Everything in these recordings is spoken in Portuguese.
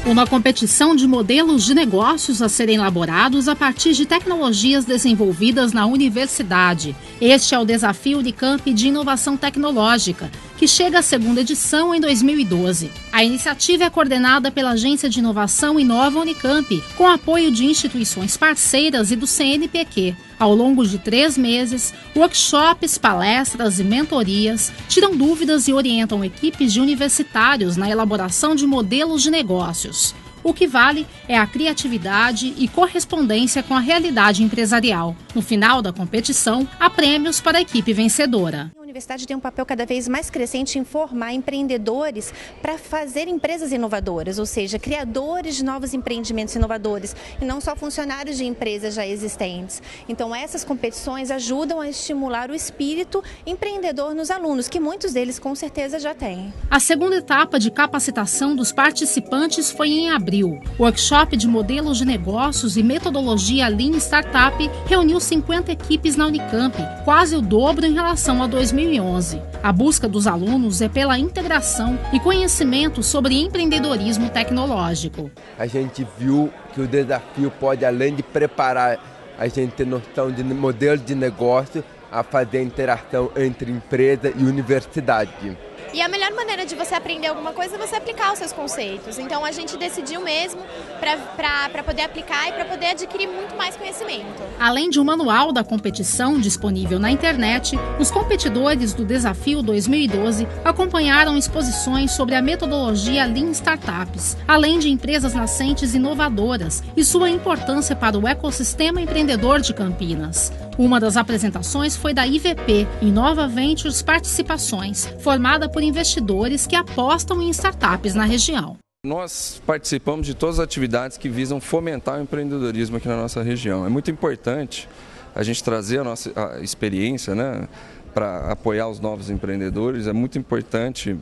Uma competição de modelos de negócios a serem elaborados a partir de tecnologias desenvolvidas na universidade. Este é o Desafio Unicamp de Inovação Tecnológica, que chega à segunda edição em 2012. A iniciativa é coordenada pela Agência de Inovação Inova Unicamp, com apoio de instituições parceiras e do CNPq. Ao longo de 3 meses, workshops, palestras e mentorias tiram dúvidas e orientam equipes de universitários na elaboração de modelos de negócios. O que vale é a criatividade e correspondência com a realidade empresarial. No final da competição, há prêmios para a equipe vencedora. A universidade tem um papel cada vez mais crescente em formar empreendedores para fazer empresas inovadoras, ou seja, criadores de novos empreendimentos inovadores e não só funcionários de empresas já existentes. Então essas competições ajudam a estimular o espírito empreendedor nos alunos, que muitos deles com certeza já têm. A segunda etapa de capacitação dos participantes foi em abril. O workshop de modelos de negócios e metodologia Lean Startup reuniu 50 equipes na Unicamp, quase o dobro em relação a 2011. A busca dos alunos é pela integração e conhecimento sobre empreendedorismo tecnológico. A gente viu que o desafio pode, além de preparar a gente ter noção de modelo de negócio, a fazer a interação entre empresa e universidade. E a melhor maneira de você aprender alguma coisa é você aplicar os seus conceitos. Então a gente decidiu mesmo para poder aplicar e para poder adquirir muito mais conhecimento. Além de um manual da competição disponível na internet, os competidores do Desafio 2012 acompanharam exposições sobre a metodologia Lean Startups, além de empresas nascentes inovadoras e sua importância para o ecossistema empreendedor de Campinas. Uma das apresentações foi da IVP, Inova Ventures Participações, formada por investidores que apostam em startups na região. Nós participamos de todas as atividades que visam fomentar o empreendedorismo aqui na nossa região. É muito importante a gente trazer a nossa experiência, né, para apoiar os novos empreendedores. É muito importante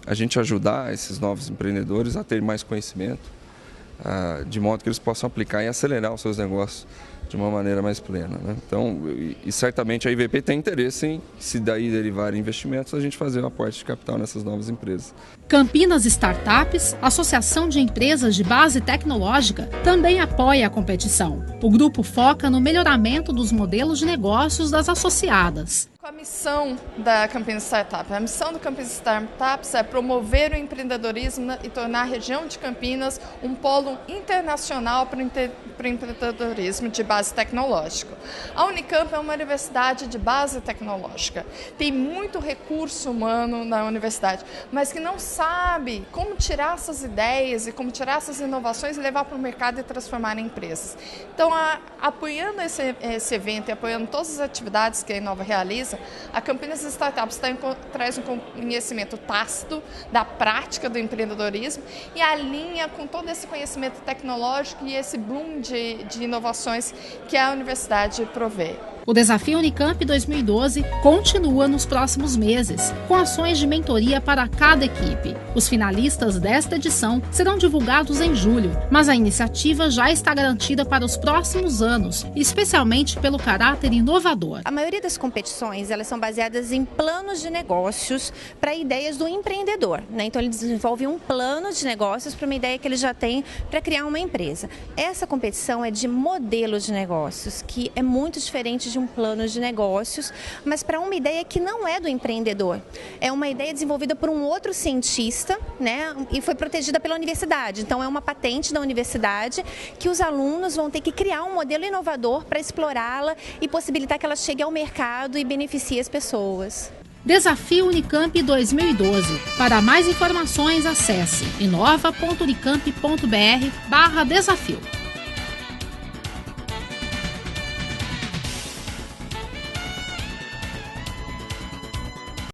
a gente ajudar esses novos empreendedores a ter mais conhecimento, de modo que eles possam aplicar e acelerar os seus negócios de uma maneira mais plena, né? Então, e certamente a IVP tem interesse em, se daí derivarem investimentos, a gente fazer um aporte de capital nessas novas empresas. Campinas Startups, associação de empresas de base tecnológica, também apoia a competição. O grupo foca no melhoramento dos modelos de negócios das associadas. A missão da Campinas Startups, a missão do Campinas Startups é promover o empreendedorismo e tornar a região de Campinas um polo internacional para o empreendedorismo de base tecnológica. A Unicamp é uma universidade de base tecnológica, tem muito recurso humano na universidade, mas que não sabe como tirar essas ideias e como tirar essas inovações e levar para o mercado e transformar em empresas. Então, apoiando esse evento e apoiando todas as atividades que a Inova realiza, a Campinas Startups traz um conhecimento tácito da prática do empreendedorismo e alinha com todo esse conhecimento tecnológico e esse boom de inovações que a universidade provê. O Desafio Unicamp 2012 continua nos próximos meses, com ações de mentoria para cada equipe. Os finalistas desta edição serão divulgados em julho, mas a iniciativa já está garantida para os próximos anos, especialmente pelo caráter inovador. A maioria das competições elas são baseadas em planos de negócios para ideias do empreendedor, né? Então ele desenvolve um plano de negócios para uma ideia que ele já tem para criar uma empresa. Essa competição é de modelos de negócios, que é muito diferente de um plano de negócios, mas para uma ideia que não é do empreendedor. É uma ideia desenvolvida por um outro cientista, né, e foi protegida pela universidade. Então é uma patente da universidade que os alunos vão ter que criar um modelo inovador para explorá-la e possibilitar que ela chegue ao mercado e beneficie as pessoas. Desafio Unicamp 2012. Para mais informações, acesse inova.unicamp.br/desafio.